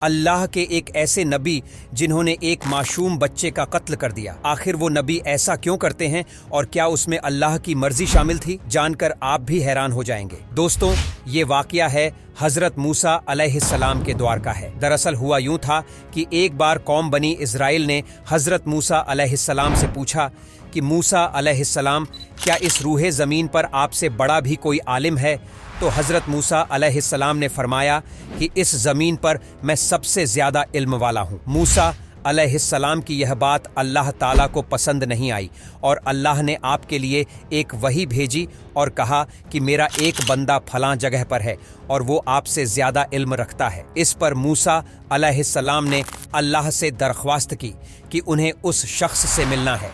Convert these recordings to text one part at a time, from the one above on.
اللہ کے ایک ایسے نبی جنہوں نے ایک معصوم بچے کا قتل کر دیا۔ آخر وہ نبی ایسا کیوں کرتے ہیں اور کیا اس میں اللہ کی مرضی شامل تھی؟ جان کر آپ بھی حیران ہو جائیں گے۔ دوستوں، یہ واقعہ ہے حضرت موسیٰ علیہ السلام کے دور کا ہے۔ دراصل ہوا یوں تھا کہ ایک بار قوم بنی اسرائیل نے حضرت موسیٰ علیہ السلام سے پوچھا کہ موسیٰ علیہ السلام، کیا اس روح زمین پر آپ سے بڑا بھی کوئی عالم ہے؟ تو حضرت موسیٰ علیہ السلام نے فرمایا کہ اس زمین پر میں سب سے زیادہ علم والا ہوں۔ موسیٰ علیہ السلام کی یہ بات اللہ تعالیٰ کو پسند نہیں آئی اور اللہ نے آپ کے لیے ایک وحی بھیجی اور کہا کہ میرا ایک بندہ فلاں جگہ پر ہے اور وہ آپ سے زیادہ علم رکھتا ہے۔ اس پر موسیٰ علیہ السلام نے اللہ سے درخواست کی کہ انہیں اس شخص سے ملنا ہے۔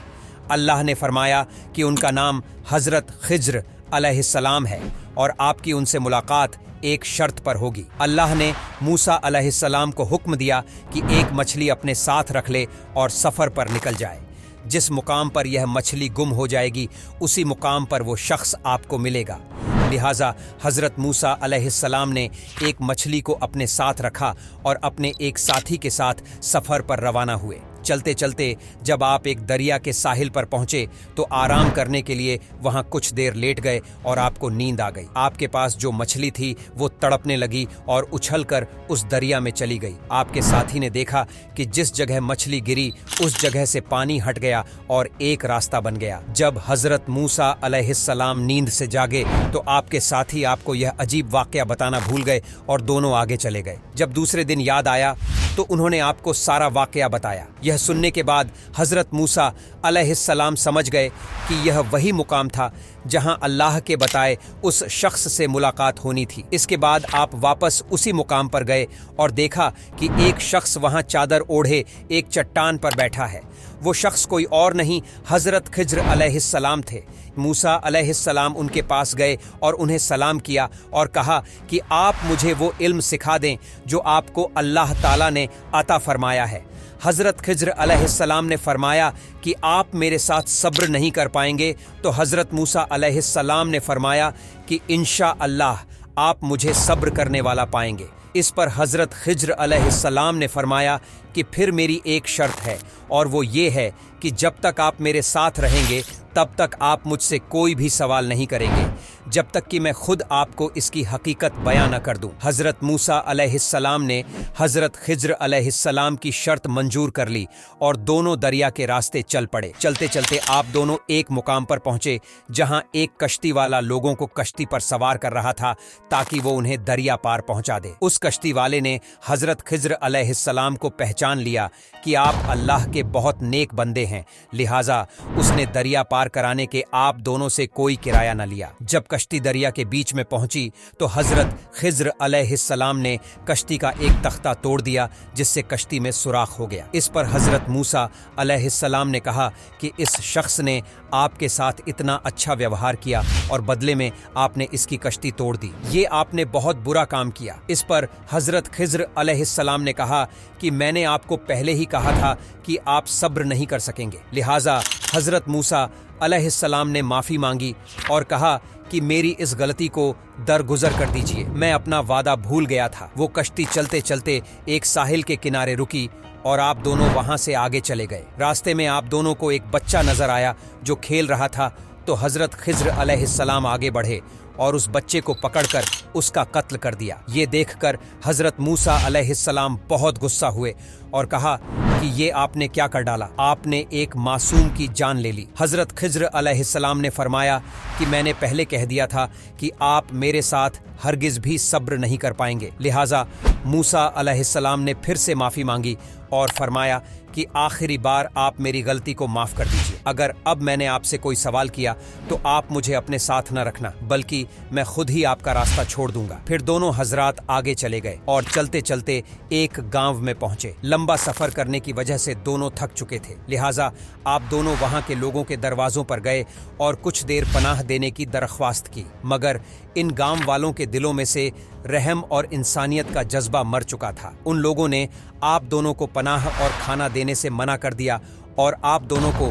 اللہ نے فرمایا کہ ان کا نام حضرت خضر علیہ السلام ہے اور آپ کی ان سے ملاقات ایک شرط پر ہوگی۔ اللہ نے موسیٰ علیہ السلام کو حکم دیا کہ ایک مچھلی اپنے ساتھ رکھ لے اور سفر پر نکل جائے۔ جس مقام پر یہ مچھلی گم ہو جائے گی اسی مقام پر وہ شخص آپ کو ملے گا۔ لہٰذا حضرت موسیٰ علیہ السلام نے ایک مچھلی کو اپنے ساتھ رکھا اور اپنے ایک ساتھی کے ساتھ سفر پر روانہ ہوئے۔ چلتے چلتے جب آپ ایک دریا کے ساحل پر پہنچے تو آرام کرنے کے لیے وہاں کچھ دیر لیٹ گئے اور آپ کو نیند آ گئی۔ آپ کے پاس جو مچھلی تھی وہ تڑپنے لگی اور اچھل کر اس دریا میں چلی گئی۔ آپ کے ساتھی نے دیکھا کہ جس جگہ مچھلی گری اس جگہ سے پانی ہٹ گیا اور ایک راستہ بن گیا۔ جب حضرت موسیٰ علیہ السلام نیند سے جاگے تو آپ کے ساتھی آپ کو یہ عجیب واقعہ بتانا بھول گئے اور دونوں آگے چلے گئے۔ جب دوسرے دن یاد آیا تو انہوں نے آپ کو سارا واقعہ بتایا۔ یہ سننے کے بعد حضرت موسیٰ علیہ السلام سمجھ گئے کہ یہ وہی مقام تھا جہاں اللہ کے بتائے اس شخص سے ملاقات ہونی تھی۔ اس کے بعد آپ واپس اسی مقام پر گئے اور دیکھا کہ ایک شخص وہاں چادر اوڑھے ایک چٹان پر بیٹھا ہے۔ وہ شخص کوئی اور نہیں حضرت خضر علیہ السلام تھے۔ موسیٰ علیہ السلام ان کے پاس گئے اور انہیں سلام کیا اور کہا کہ آپ مجھے وہ علم سکھا دیں جو آپ کو اللہ تعالیٰ نے عطا فرمایا ہے۔ حضرت خضر علیہ السلام نے فرمایا کہ آپ میرے ساتھ صبر نہیں کر پائیں گے؟ تو حضرت موسیٰ علیہ السلام نے فرمایا کہ انشاءاللہ آپ مجھے صبر کرنے والا پائیں گے۔ اس پر حضرت خضر علیہ السلام نے فرمایا کہ پھر میری ایک شرط ہے اور وہ یہ ہے کہ جب تک آپ میرے ساتھ رہیں گے تب تک آپ مجھ سے کوئی بھی سوال نہیں کریں گے جب تک کہ میں خود آپ کو اس کی حقیقت بیان نہ کر دوں۔ حضرت موسیٰ علیہ السلام نے حضرت خضر علیہ السلام کی شرط منظور کر لی اور دونوں دریا کے راستے چل پڑے۔ چلتے چلتے آپ دونوں ایک مقام پر پہنچے جہاں ایک کشتی والا لوگوں کو کشتی پر سوار کر رہا تھا تاکہ وہ انہیں دریا پار پہنچا دے۔ اس کشتی والے نے حضرت خضر علیہ السلام کو پہچان لیا کہ آپ اللہ کے بہت نیک بندے ہیں، لہٰذا اس نے دریا پار کرانے کے آپ دونوں سے کوئی کرایہ نہ لیا۔ جب کشتی دریا کے بیچ میں پہنچی تو حضرت خضر علیہ السلام نے کشتی کا ایک تختہ توڑ دیا جس سے کشتی میں سوراخ ہو گیا۔ اس پر حضرت موسیٰ علیہ السلام نے کہا کہ اس شخص نے آپ کے ساتھ اتنا اچھا ویوہار کیا اور بدلے میں آپ نے اس کی کشتی توڑ دی، یہ آپ نے بہت برا کام کیا۔ اس پر حضرت خضر علیہ السلام نے کہا کہ میں نے آپ کو پہلے ہی کہا تھا کہ آپ صبر نہیں کر سکیں گے۔ لہٰذا حضرت موسیٰ علیہ السلام نے معافی مانگی اور کہا کہ میری اس غلطی کو درگزر کر دیجیے، میں اپنا وعدہ بھول گیا تھا۔ وہ کشتی چلتے چلتے ایک ساحل کے کنارے رکی اور آپ دونوں وہاں سے آگے چلے گئے۔ راستے میں آپ دونوں کو ایک بچہ نظر آیا جو کھیل رہا تھا، تو حضرت خضر علیہ السلام آگے بڑھے اور اس بچے کو پکڑ کر اس کا قتل کر دیا۔ یہ دیکھ کر حضرت موسیٰ علیہ السلام بہت غصہ ہوئے اور کہا کہ یہ آپ نے کیا کر ڈالا؟ آپ نے ایک معصوم کی جان لے لی۔ حضرت خضر علیہ السلام نے فرمایا کہ میں نے پہلے کہہ دیا تھا کہ آپ میرے ساتھ ہرگز بھی صبر نہیں کر پائیں گے۔ لہٰذا موسیٰ علیہ السلام نے پھر سے معافی مانگی اور فرمایا کہ آخری بار آپ میری غلطی کو معاف کر دیجیے۔ اگر اب میں نے آپ سے کوئی سوال کیا تو آپ مجھے اپنے ساتھ نہ رکھنا، بلکہ میں خود ہی آپ کا راستہ چھوڑ دوں گا۔ پھر دونوں حضرات آگے چلے گئے اور چلتے چلتے ایک گاؤں میں پہنچے۔ لمبا سفر کرنے کی وجہ سے دونوں تھک چکے تھے، لہٰذا آپ دونوں وہاں کے لوگوں کے دروازوں پر گئے اور کچھ دیر پناہ دینے کی درخواست کی، مگر ان گاؤں والوں کے دلوں میں سے رحم اور انسانیت کا جذبہ مر چکا تھا۔ ان لوگوں نے آپ دونوں کو پناہ اور کھانا دینے سے منع کر دیا اور آپ دونوں کو